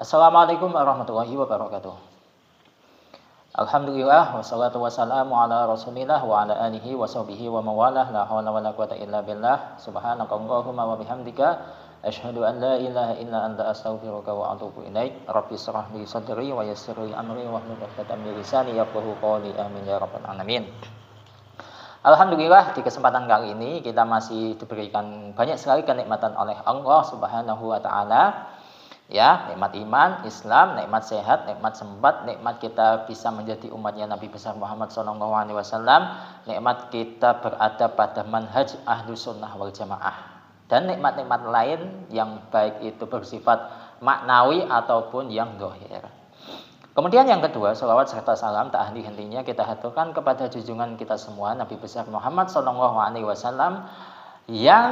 Assalamualaikum warahmatullahi wabarakatuh. Alhamdulillah wassalatu wassalamu ala Rasulillah wa ala alihi wa sahbihi wa mawalah la haula wala quwata illa billah subhanakallahumma wa bihamdika asyhadu an la ilaha illa anta astaghfiruka wa atubu ilaik. Rabbi shrah li sadri wa yassir li amri wahlul 'uqdatam min lisani yafqahu qawli. Amin ya rabbal alamin. Alhamdulillah di kesempatan kali ini kita masih diberikan banyak sekali kenikmatan oleh Allah Subhanahu wa taala. Ya, nikmat iman, Islam, nikmat sehat, nikmat sempat, nikmat kita bisa menjadi umatnya Nabi besar Muhammad SAW, nikmat kita berada pada manhaj Ahlus Sunnah wal Jamaah, dan nikmat-nikmat lain yang baik itu bersifat maknawi ataupun yang zahir. Kemudian yang kedua, salawat serta salam tak henti-hentinya kita haturkan kepada junjungan kita semua Nabi besar Muhammad SAW yang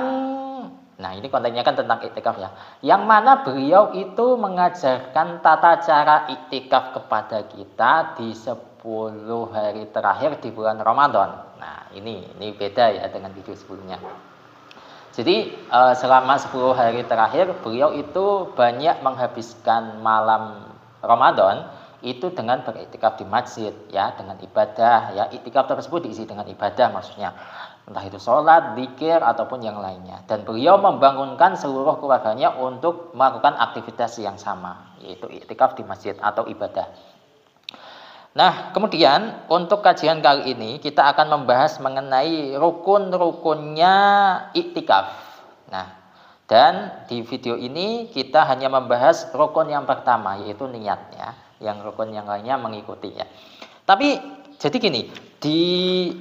ini kontennya kan tentang iktikaf ya. Yang mana beliau itu mengajarkan tata cara iktikaf kepada kita di 10 hari terakhir di bulan Ramadan. Nah, ini beda ya dengan video sebelumnya. Jadi selama 10 hari terakhir beliau itu banyak menghabiskan malam Ramadan itu dengan beriktikaf di masjid ya, dengan ibadah ya. Iktikaf tersebut diisi dengan ibadah maksudnya, entah itu sholat, zikir ataupun yang lainnya. Dan beliau membangunkan seluruh keluarganya untuk melakukan aktivitas yang sama, yaitu iktikaf di masjid atau ibadah. Nah, kemudian untuk kajian kali ini kita akan membahas mengenai rukun-rukunnya iktikaf. Nah, dan di video ini kita hanya membahas rukun yang pertama, yaitu niat ya. Yang rukun yang lainnya mengikuti ya. Tapi jadi gini, di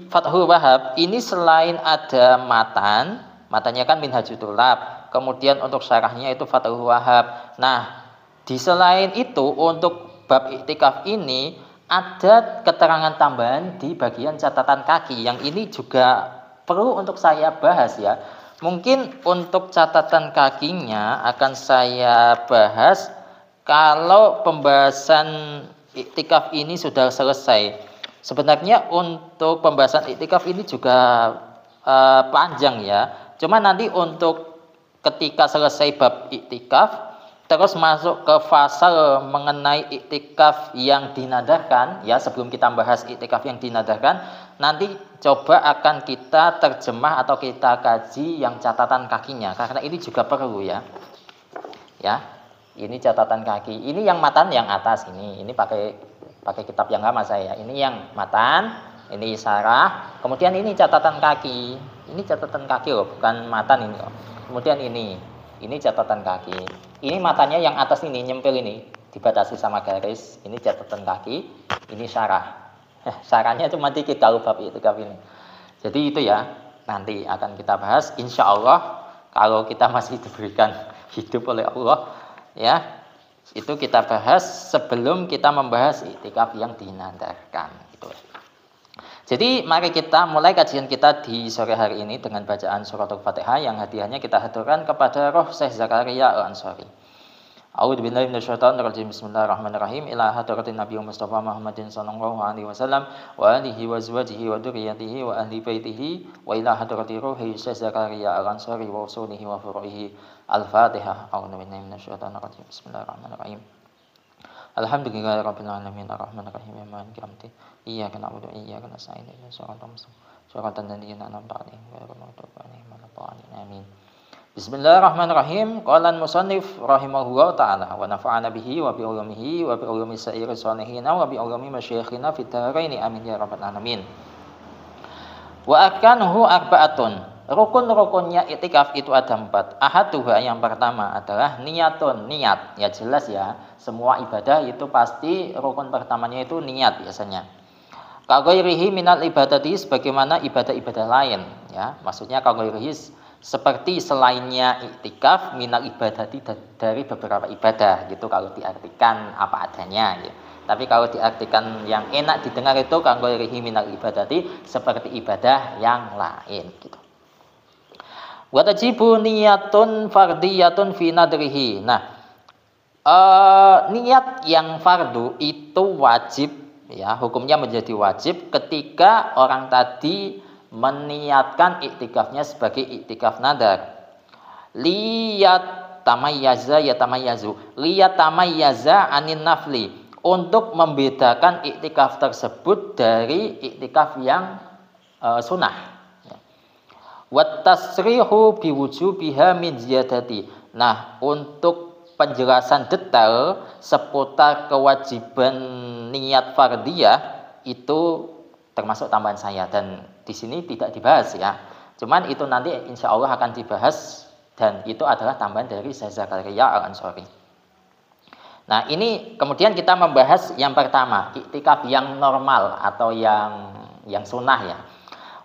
Fathul Wahhab ini selain ada matanya kan Minhajul Thulab, kemudian untuk syarahnya itu Fathul Wahhab. Nah, di selain itu untuk bab iktikaf ini ada keterangan tambahan di bagian catatan kaki yang ini juga perlu untuk saya bahas ya. Mungkin untuk catatan kakinya akan saya bahas kalau pembahasan iktikaf ini sudah selesai. Sebenarnya untuk pembahasan iktikaf ini juga panjang ya. Cuma nanti untuk ketika selesai bab iktikaf terus masuk ke fase mengenai iktikaf yang dinadarkan ya, sebelum kita bahas iktikaf yang dinadarkan, nanti coba akan kita terjemah atau kita kaji yang catatan kakinya karena ini juga perlu ya. Ya. Ini catatan kaki. Ini yang matan yang atas ini. Ini pakai kitab yang lama saya. Ini yang matan, ini syarah. Kemudian ini catatan kaki. Ini catatan kaki loh, bukan matan ini loh. Kemudian ini catatan kaki. Ini matanya yang atas ini nyempil ini, dibatasi sama garis. Ini catatan kaki. Ini syarah. Syarahnya cuma dikit kalau bab iktikaf ini. Jadi itu ya. Nanti akan kita bahas insya Allah kalau kita masih diberikan hidup oleh Allah. Ya, itu kita bahas sebelum kita membahas iktikaf yang dinadarkan gitu. Jadi mari kita mulai kajian kita di sore hari ini dengan bacaan surat Al-Fatihah yang hadiahnya kita haturkan kepada Roh Syekh Zakaria Al-Ansari. A'udzubillahi minasyaitonirrajim. Bismillahirrahmanirrahim. Ila hadratin Nabi Mustafa Muhammadin sallallahu alaihi wasallam wa alihi wa azwajihi wa dzurriyyatihi wa ahli baitihi wa ila hadrati ruhi Syekh Zakaria Al-Ansari wa usulihi wa furu'ihi. Al-Fatihah. A'udzubillahi minasyaitonirrajim. Bismillahirrahmanirrahim. Alhamdulillahirabbil alamin arrahmanirrahim maliki yaumiddin. Iyyaka na'budu wa iyyaka nasta'in. Ihdinas siratal mustaqim. Shiratal ladzina an'amta 'alaihim ghairil maghdubi 'alaihim waladdallin. Amin. Bismillahirrahmanirrahim. Qala al-musannif rahimahullahu ta'ala wa nafa'ana bihi wa bi ulumihi wa bi ulumi sa'iri sholihin wa bi ulumi masyayikhina fid dharain. Amin ya rabbal alamin. Wa arkanuhu arba'atun. Rukun-rukunnya iktikaf itu ada 4. Ahaduha yang pertama adalah niatun, niat. Ya jelas ya, semua ibadah itu pasti rukun pertamanya itu niat biasanya. Kaghairihi minal ibadati, sebagaimana ibadah-ibadah lain ya. Maksudnya kaghairihi seperti selainnya iktikaf minal ibadati, dari beberapa ibadah gitu kalau diartikan apa adanya ya. Tapi kalau diartikan yang enak didengar itu kaghairihi minal ibadati, seperti ibadah yang lain gitu. Wa tajibu niyatun fardiyatun fi nadrihi. Nah, niat yang fardu itu wajib ya, hukumnya menjadi wajib ketika orang tadi meniatkan iktikafnya sebagai iktikaf nadar. tamayyaza yatamayyazu, liyatamayyaza anin nafli, untuk membedakan iktikaf tersebut dari iktikaf yang sunnah. Wat tasrihu biwujubiha min ziyadati. Nah, untuk penjelasan detail seputar kewajiban niat fardhiyah itu termasuk tambahan saya, dan di sini tidak dibahas ya. Cuman itu nanti insya Allah akan dibahas, dan itu adalah tambahan dari Syekh Zakaria Al-Ansori. Nah, ini kemudian kita membahas yang pertama, iktikaf yang normal atau yang sunnah ya.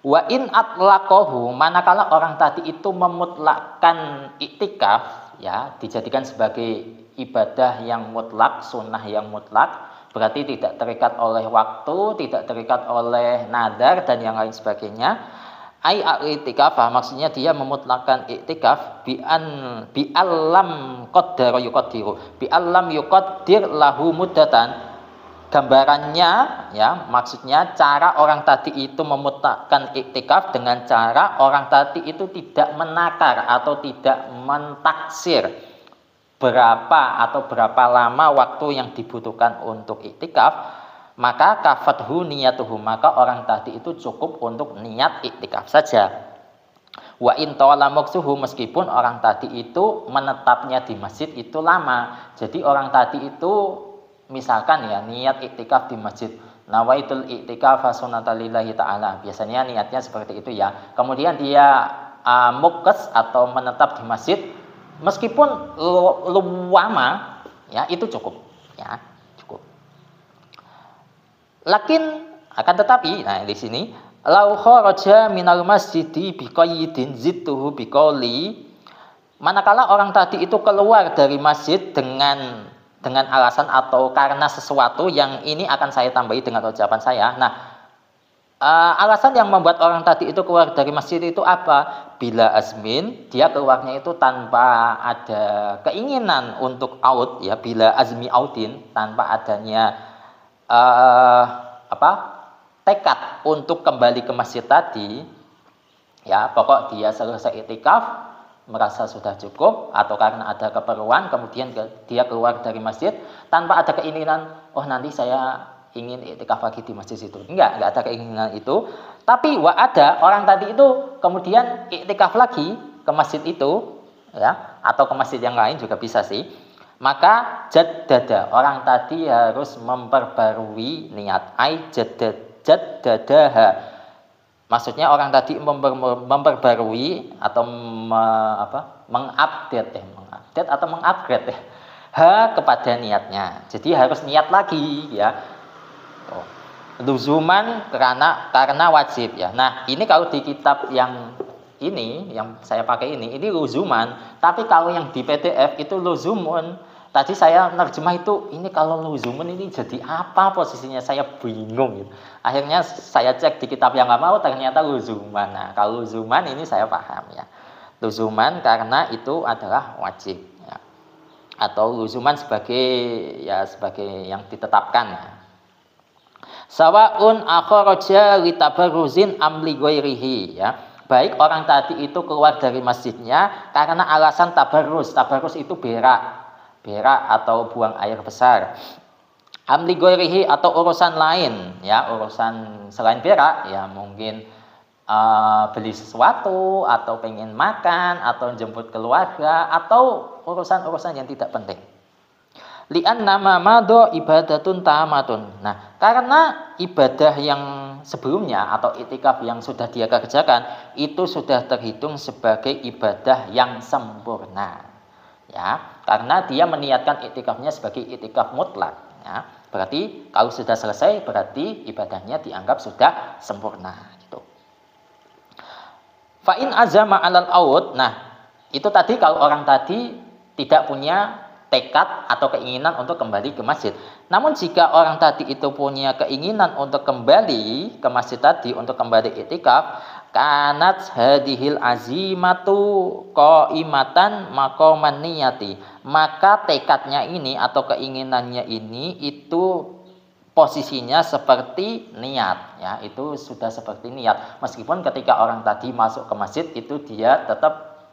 Wa in atlaqahu, manakala orang tadi itu memutlakkan iktikaf ya, dijadikan sebagai ibadah yang mutlak, sunnah yang mutlak, berarti tidak terikat oleh waktu, tidak terikat oleh nadar dan yang lain sebagainya. Ai al-i'tikaf, maksudnya dia memutlakkan iktikaf bi allam qaddara yuqaddiru, bi allam yuqaddir lahu muddatan. Gambarannya ya, maksudnya cara orang tadi itu memutlakkan iktikaf dengan cara orang tadi itu tidak menakar atau tidak mentaksir berapa lama waktu yang dibutuhkan untuk iktikaf, maka kafathu niyatuhu, maka orang tadi itu cukup untuk niat iktikaf saja. Wa in tawala muksuhu, meskipun orang tadi itu menetapnya di masjid itu lama. Jadi orang tadi itu misalkan ya niat iktikaf di masjid, nawaitul iktikaf sunnatalillahi ta'ala, biasanya niatnya seperti itu ya. Kemudian dia mukkes atau menetap di masjid meskipun lama ya, itu cukup ya, cukup. Lakin akan tetapi, nah di sini lau kharaja minal masjidi biqayyidin zidtuhu biqauli, manakala orang tadi itu keluar dari masjid dengan alasan atau karena sesuatu yang ini akan saya tambahi dengan ucapan saya. Nah, alasan yang membuat orang tadi itu keluar dari masjid itu apa? Bila azmin, dia keluarnya itu tanpa ada keinginan untuk out ya, bila azmi outin, tanpa adanya tekad untuk kembali ke masjid tadi ya, pokok dia selesai iktikaf merasa sudah cukup atau karena ada keperluan, kemudian dia keluar dari masjid tanpa ada keinginan, oh nanti saya ingin iktikaf lagi di masjid itu. Enggak ada keinginan itu. Tapi ada orang tadi itu kemudian iktikaf lagi ke masjid itu ya, atau ke masjid yang lain juga bisa sih. Maka jaddada, orang tadi harus memperbarui niat. Ai jaddadaha. Maksudnya orang tadi memperbarui atau mengupdate atau mengupgrade kepada niatnya. Jadi harus niat lagi ya. Luzuman karena wajib ya. Nah, ini kalau di kitab yang ini yang saya pakai ini luzuman, tapi kalau yang di PDF itu luzumun. Tadi saya nerjemah itu, ini kalau luzumun ini jadi apa posisinya, saya bingung gitu. Akhirnya saya cek di kitab yang lama, ternyata luzuman. Nah, kalau luzuman ini saya paham ya. Luzuman karena itu adalah wajib ya. Atau luzuman sebagai yang ditetapkan ya. Sawaun akharaja litabarruzin am li ghairihi ya. Baik orang tadi itu keluar dari masjidnya karena alasan tabarruz. Tabarruz itu berak atau buang air besar. Amli ghairihi atau urusan lain ya, urusan selain berak ya, mungkin beli sesuatu atau pengen makan atau jemput keluarga atau urusan-urusan yang tidak penting. Li'anna ma madha ibadatun tamatun. Nah, karena ibadah yang sebelumnya atau iktikaf yang sudah dia kerjakan itu sudah terhitung sebagai ibadah yang sempurna. Ya, karena dia meniatkan iktikafnya sebagai iktikaf mutlak ya. Berarti kalau sudah selesai berarti ibadahnya dianggap sudah sempurna gitu. Fa in azama 'alal aud. Nah, itu tadi kalau orang tadi tidak punya tekad atau keinginan untuk kembali ke masjid. Namun jika orang tadi itu punya keinginan untuk kembali ke masjid tadi, untuk kembali iktikaf, kanat hadhil azimatu qaimatan maqaman niyati, maka tekadnya ini atau keinginannya ini itu posisinya seperti niat ya, itu sudah seperti niat. Meskipun ketika orang tadi masuk ke masjid itu dia tetap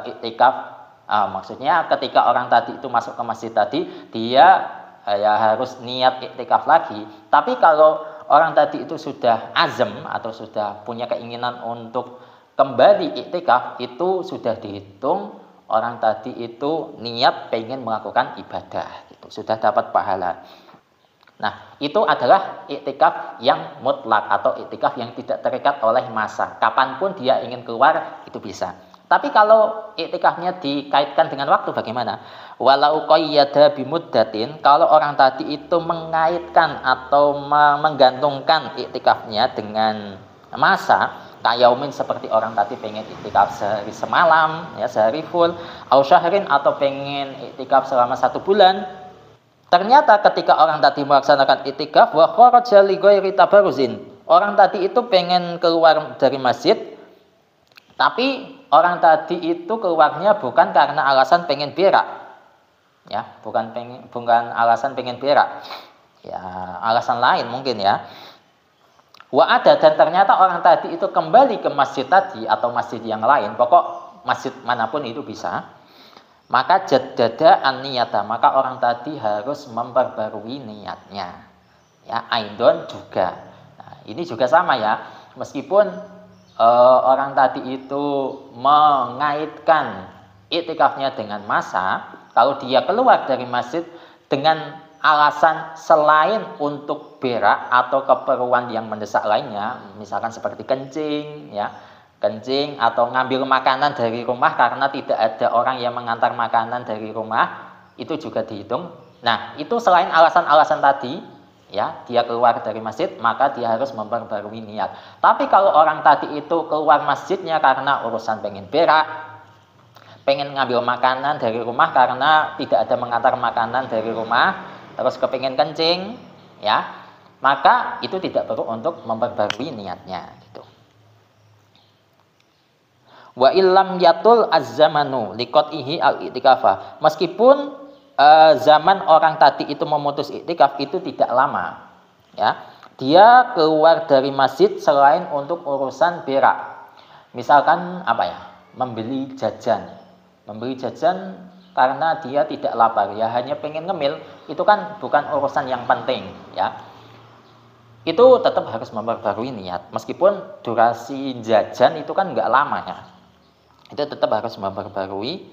iktikaf Maksudnya ketika orang tadi itu masuk ke masjid tadi, dia ya harus niat iktikaf lagi. Tapi kalau orang tadi itu sudah azam atau sudah punya keinginan untuk kembali iktikaf, itu sudah dihitung orang tadi itu niat pengen melakukan ibadah, gitu, sudah dapat pahala. Nah, itu adalah iktikaf yang mutlak atau iktikaf yang tidak terikat oleh masa. Kapanpun dia ingin keluar, itu bisa. Tapi kalau iktikafnya dikaitkan dengan waktu bagaimana? Walau qayyada bimuddatin, kalau orang tadi itu mengaitkan atau menggantungkan iktikafnya dengan masa, kayaumin seperti orang tadi pengen iktikaf sehari semalam, ya sehari full, au syahrin atau pengen iktikaf selama 1 bulan. Ternyata ketika orang tadi melaksanakan iktikaf wa kharaja li ghairi tabarruzin, orang tadi itu pengen keluar dari masjid, tapi orang tadi itu keluarnya bukan karena alasan pengen berak, ya, bukan alasan pengen berak, ya, alasan lain mungkin ya. Wa ada, dan ternyata orang tadi itu kembali ke masjid tadi atau masjid yang lain, pokok masjid manapun itu bisa. Maka jaddada an-niyata, maka orang tadi harus memperbarui niatnya. Ya, aidon juga. Nah, ini juga sama ya. Meskipun orang tadi itu mengaitkan iktikafnya dengan masa, kalau dia keluar dari masjid dengan alasan selain untuk berak atau keperluan yang mendesak lainnya, misalkan seperti kencing, ya, kencing atau ngambil makanan dari rumah karena tidak ada orang yang mengantar makanan dari rumah, itu juga dihitung. Nah, itu selain alasan-alasan tadi, ya, dia keluar dari masjid, maka dia harus memperbarui niat. Tapi kalau orang tadi itu keluar masjidnya karena urusan pengen berak, pengen ngambil makanan dari rumah karena tidak ada mengantar makanan dari rumah, terus kepingin kencing, ya, maka itu tidak perlu untuk memperbarui niatnya, gitu. Wa illam yatul az-zamanu liqatihi al-i'tikafa. Meskipun zaman orang tadi itu memutus iktikaf itu tidak lama, ya. Dia keluar dari masjid selain untuk urusan berak. Misalkan apa ya? Membeli jajan. Membeli jajan karena dia tidak lapar, ya, hanya pengen ngemil, itu kan bukan urusan yang penting, ya. Itu tetap harus memperbarui niat. Meskipun durasi jajan itu kan enggak lama, ya. Itu tetap harus memperbarui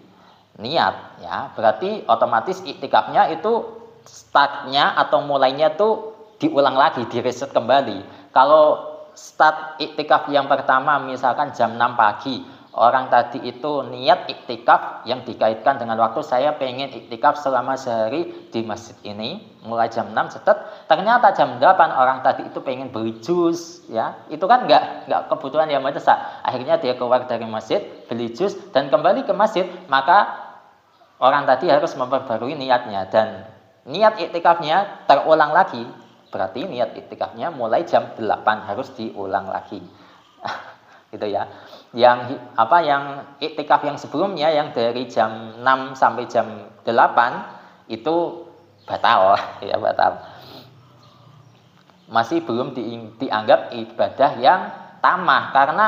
niat, ya. Berarti otomatis iktikafnya itu startnya atau mulainya tuh diulang lagi, direset kembali. Kalau start iktikaf yang pertama misalkan jam 6 pagi, orang tadi itu niat iktikaf yang dikaitkan dengan waktu, saya pengen iktikaf selama sehari di masjid ini, mulai jam 6 setet, ternyata jam 8 orang tadi itu pengen beli jus, ya, itu kan enggak kebutuhan yang mendesak. Akhirnya dia keluar dari masjid, beli jus dan kembali ke masjid, maka orang tadi harus memperbarui niatnya dan niat iktikafnya terulang lagi. Berarti niat iktikafnya mulai jam 8 harus diulang lagi. Gitu ya. Yang iktikaf yang sebelumnya yang dari jam 6 sampai jam 8 itu batal, ya, batal. Masih belum dianggap ibadah yang tamah karena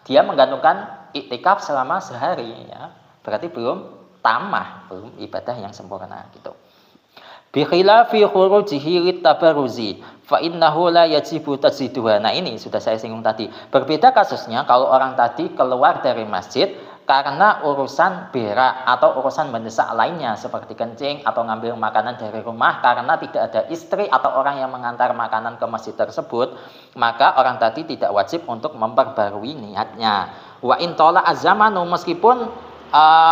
dia menggantungkan iktikaf selama sehari, ya. Berarti belum tamah, belum ibadah yang sempurna, gitu. Bi khilafi khurujihi litabaruzi fa innahu la yajibu taziduha. Nah, ini sudah saya singgung tadi. Berbeda kasusnya kalau orang tadi keluar dari masjid karena urusan berak atau urusan mendesak lainnya seperti kencing atau ngambil makanan dari rumah karena tidak ada istri atau orang yang mengantar makanan ke masjid tersebut, maka orang tadi tidak wajib untuk memperbarui niatnya. Wa in tola az-zamanu, meskipun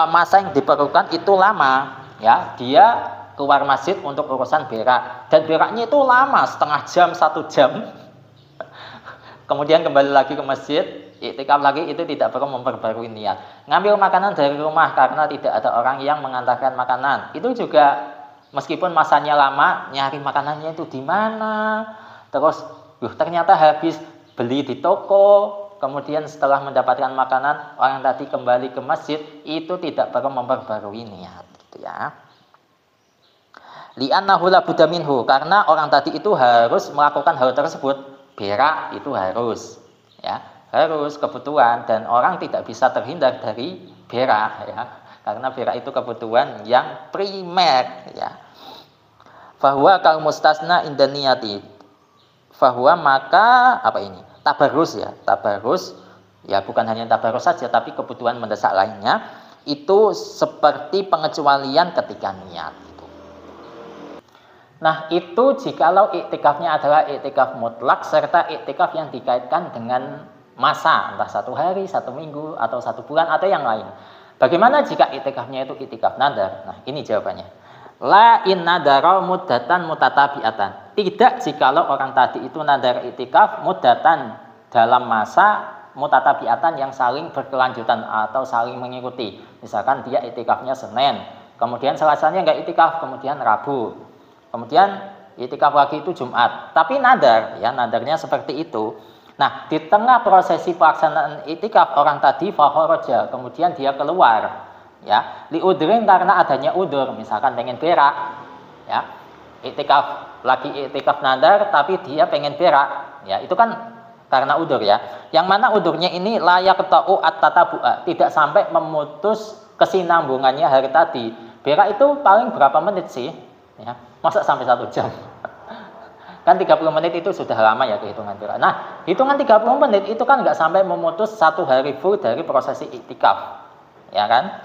masa yang diperlukan itu lama, ya, dia keluar masjid untuk urusan berak dan beraknya itu lama, setengah jam, 1 jam, kemudian kembali lagi ke masjid iktikaf lagi, itu tidak perlu memperbarui niat. Ngambil makanan dari rumah karena tidak ada orang yang mengantarkan makanan, itu juga meskipun masanya lama, nyari makanannya itu di mana, terus ternyata habis beli di toko, kemudian setelah mendapatkan makanan orang tadi kembali ke masjid, itu tidak perlu memperbarui niat, gitu ya. Li'annahu la budda minhu, karena orang tadi itu harus melakukan hal tersebut. Berak itu harus, ya, harus kebutuhan, dan orang tidak bisa terhindar dari berak, ya. Karena berak itu kebutuhan yang primer, ya. Fahuwa kal mustasna indan niyati. Fahuwa maka apa ini? Tabarrus ya, tabarrus ya, bukan hanya tabarrus saja tapi kebutuhan mendesak lainnya itu seperti pengecualian ketika niat itu. Nah, itu jikalau iktikafnya adalah iktikaf mutlak serta iktikaf yang dikaitkan dengan masa, entah 1 hari, 1 minggu, atau 1 bulan, atau yang lain. Bagaimana jika iktikafnya itu iktikaf nadar? Nah, ini jawabannya. La in nadara muddatan mutatabi'atan. Tidak jikalau orang tadi itu nadar iktikaf muddatan dalam masa mutatabi'atan yang saling berkelanjutan atau saling mengikuti. Misalkan dia iktikafnya Senin, kemudian Selasanya enggak iktikaf, kemudian Rabu, kemudian iktikaf lagi itu Jumat. Tapi nadar, ya nadarnya seperti itu. Nah, di tengah prosesi pelaksanaan iktikaf orang tadi fakharaja, kemudian dia keluar, ya, liudrin karena adanya udur, misalkan pengen berak, ya, iktikaf lagi iktikaf nadar tapi dia pengen berak, ya, itu kan karena udur, ya. Yang mana udurnya ini layak ta'u at-tatabu'a, tidak sampai memutus kesinambungannya hari tadi. Berak itu paling berapa menit sih, ya? Masa sampai 1 jam? Kan 30 menit itu sudah lama ya kehitungan berak. Nah, hitungan 30 menit itu kan nggak sampai memutus 1 hari full dari prosesi iktikaf, ya kan?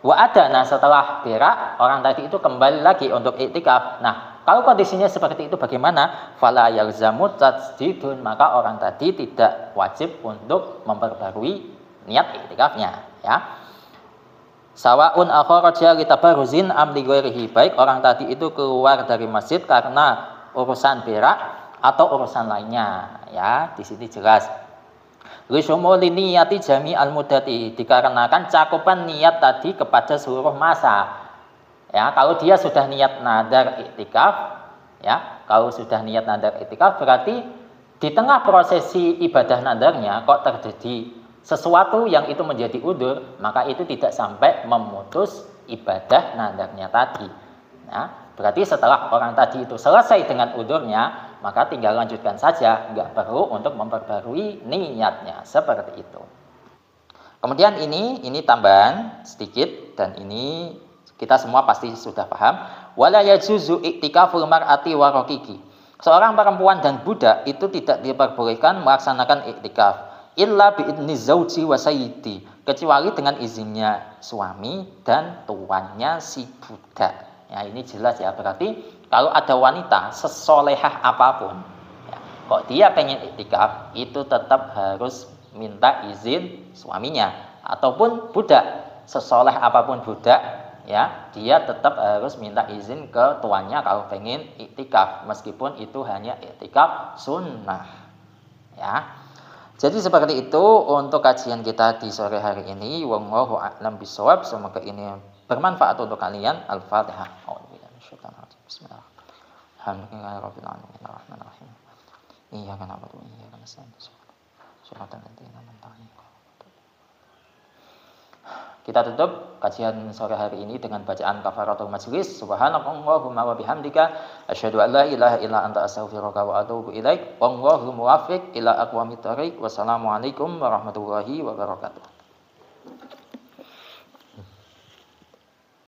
Wa ada, nah setelah berak orang tadi itu kembali lagi untuk iktikaf. Nah, kalau kondisinya seperti itu bagaimana? Fala yalzamu tajdidun, maka orang tadi tidak wajib untuk memperbarui niat iktikafnya, ya. Sawaun akhraja li tabarruzin am li ghairihi, baik orang tadi itu keluar dari masjid karena urusan berak atau urusan lainnya, ya. Di sini jelas lisumuli niyati jami al-mudati, dikarenakan cakupan niat tadi kepada seluruh masa. Ya, kalau dia sudah niat nadar iktikaf, ya, kalau sudah niat nadar iktikaf berarti di tengah prosesi ibadah nadarnya kok terjadi sesuatu yang itu menjadi udur, maka itu tidak sampai memutus ibadah nadarnya tadi. Ya, berarti setelah orang tadi itu selesai dengan udurnya, maka tinggal lanjutkan saja, nggak perlu untuk memperbarui niatnya, seperti itu. Kemudian ini tambahan sedikit, dan ini kita semua pasti sudah paham. Wala yajuzu iktikaful mar'ati wa raqiqi. Seorang perempuan dan budak itu tidak diperbolehkan melaksanakan iktikaf illa bi idni zauji wa sayyidi, kecuali dengan izinnya suami dan tuannya si budak. Ya, ini jelas ya, berarti kalau ada wanita sesolehah apapun, ya, kok dia pengen iktikaf, itu tetap harus minta izin suaminya. Ataupun budak, sesoleh apapun budak, ya, dia tetap harus minta izin ke tuannya kalau pengen iktikaf, meskipun itu hanya iktikaf sunnah, ya. Jadi seperti itu untuk kajian kita di sore hari ini. Wallahu a'lam bishawab. Semoga ini bermanfaat untuk kalian. Al-Fatihah. Bismillahirrahmanirrahim. Iyyaka na'budu wa iyyaka nasta'in. Shiratal ladzina an'amta 'alaihim. Kita tutup kajian sore hari ini dengan bacaan kafaratul majlis. Subhanallahumma wa bihamdika asyhadu an la ilaha illa anta astaghfiruka wa atubu ilaik. Wallahu muwaffiq ila aqwamit thoriq. Wassalamualaikum warahmatullahi wabarakatuh.